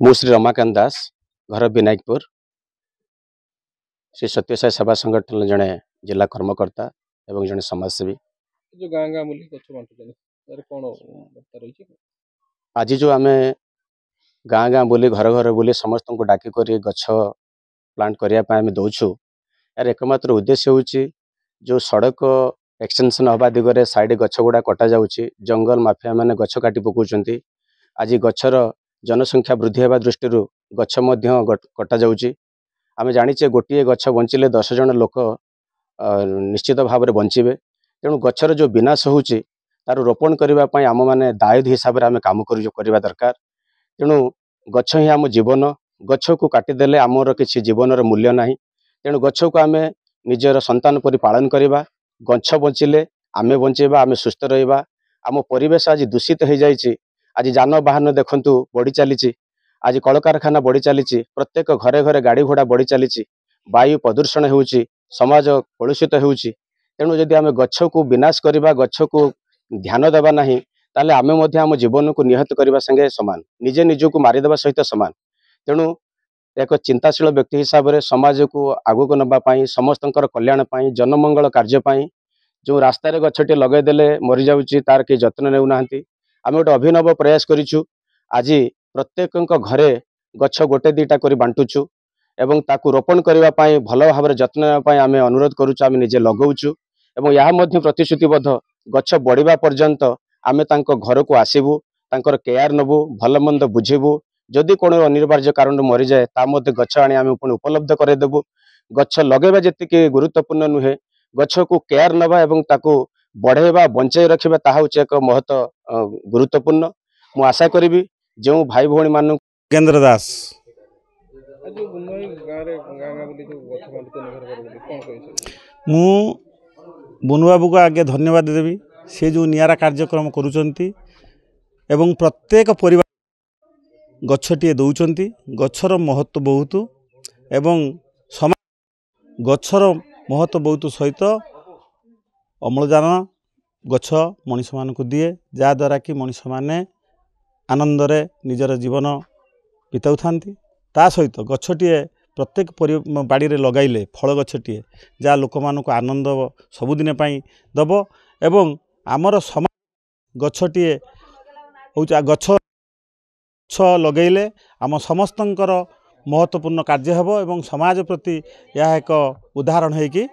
मु श्री रमाकांत दास घर विनायकपुर श्री सत्यसाई सेवा संगठन जड़े जिला कर्मकर्ता एवं जड़े समाजसेवी। जो गाँ गाँ बुली गछ बांटुछन तार कोन बार्ता रहिछि? आज जो आम गाँ गाँ बुली घर घर बुली समस्त को डाकी कर गछ प्लांट करने दौचु यार एकमात्र उद्देश्य होची जो सड़क एक्सटेंशन हवा दिगरे साइड गछ गुड़ा कटा जाउची, जंगल माफिया माने गछ काटी पकाउछंती। आज गछर जनसंख्या वृद्धि होगा दृष्टि गछ कटा जाउची। आमे जानिचे गोटे गछ बंचिले 10 जन लोक निश्चित भाव में बंचे। तेणु गछर जो विनाश होची तार रोपण करने आम मैंने दायित्व हिसाब से आम कम करवा दरकार। तेणु गछ ही आम जीवन, गछ को काटिदेले आमर किसी जीवन मूल्य ना। तेणु गछ को आम निजर संतान परि पालन करवा, गछ बंचिले आमे बंचेबा, आमे सुस्थ रहिबा। आम परिवेश आज दूषित हो जाइए। आज जानवाहन देखंतु बढ़ी चली, आज कलकारखाना बढ़ी चली, प्रत्येक घरे घरे गाड़ी घोड़ा बढ़ी चली, वायु प्रदूषण होउची, समाज कलुषित होउची। तेणु जदि आम गछ को विनाश करवा, गछ को ध्यान देवा नहीं ताले आमे मध्य आम जीवन को निहत करने संगे समान, निजे निज को मारिदेवा सहित समान। तेणु एक चिंताशील व्यक्ति हिसाब से समाज को आगू को नबापाई, समस्त कल्याण पाई, जनमंगल कार्यपाई जो रास्तार गछटे लगेदेले मरी जाउची तार के जत्न नेउना। आम गोटे अभिनव प्रयास करिछु। आज प्रत्येक घरे गछ गोटे दीटा कर बांटुचु एवं ताकू रोपण करने भल भाव में जत्न नापी आम अनुरोध करुचु, आम निजे लगौचु एवं यह मध्य प्रतिश्रुतिबद्ध गछ बढ़िबा पर्यंत आम घर को आसबू, तांकर केयर नबू, भल मंद बुझेबू। जदि कौन अनिवार्य कारण मरी जाए ता मध्य गछ आनी आम पुणी उपलब्ध करदेबू। गछ लगेबा जी गुरुत्वपूर्ण नुहे, गछ को केयर नवा एवं ताकू बढ़ेबा बंचाई रखा ताहा होची एक महत गुरुत्वपूर्ण। मु आशा करी जो भाई भौणी मान केंद्र दास आज जो बुनवाई गाँ रे गाँ गाँ बुली जो गछ बांटुछन घर घर बुली कोन कहिछ? मु बुनु बाबू को आगे धन्यवाद देवी। से जो नियारा कार्यक्रम करुचंती एवं प्रत्येक परिवार गछटिए दौचंती। गछर महत्व बहुत एवं समाज गछर महत्व बहुत सहित अम्लजान गछ मनीष मान को दिए, जहाद्वारा कि मनीष माने आनंदरे निजर जीवन बिताऊ थांती। ता सहित गछटिए प्रत्येक बाड़ी रे लगाइले फल गछटिए जहाँ लोक मानक आनंद सबुदिन दब एवं आमर समाज गछटिए होचा गछ लगैले आम समस्तंकर महत्वपूर्ण कार्य हेबो एवं समाज प्रति यह एक उदाहरण है कि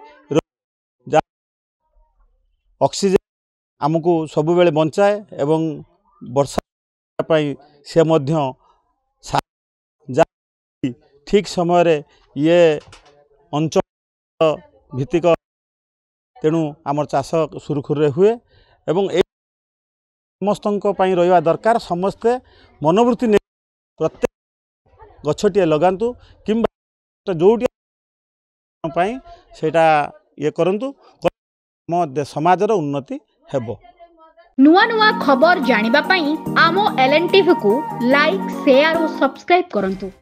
ऑक्सीजन आमको सबु बेले बंचाए एवं वर्षा पाई से मध्य ठीक समय रे ये अंचल भित्तिक तेणु आमर चाष सुरखुर हुए एवं समस्त रहा दरकार। समस्ते मनोवृत्ति प्रत्येक गछटिए लगातु किंबा जोटी सेटा ये करंतु, समाजर उन्नति हेबो। नुआ नुआ खबर जानिबा पई आमो LNTV को लाइक, शेयर और सब्सक्राइब करंतु।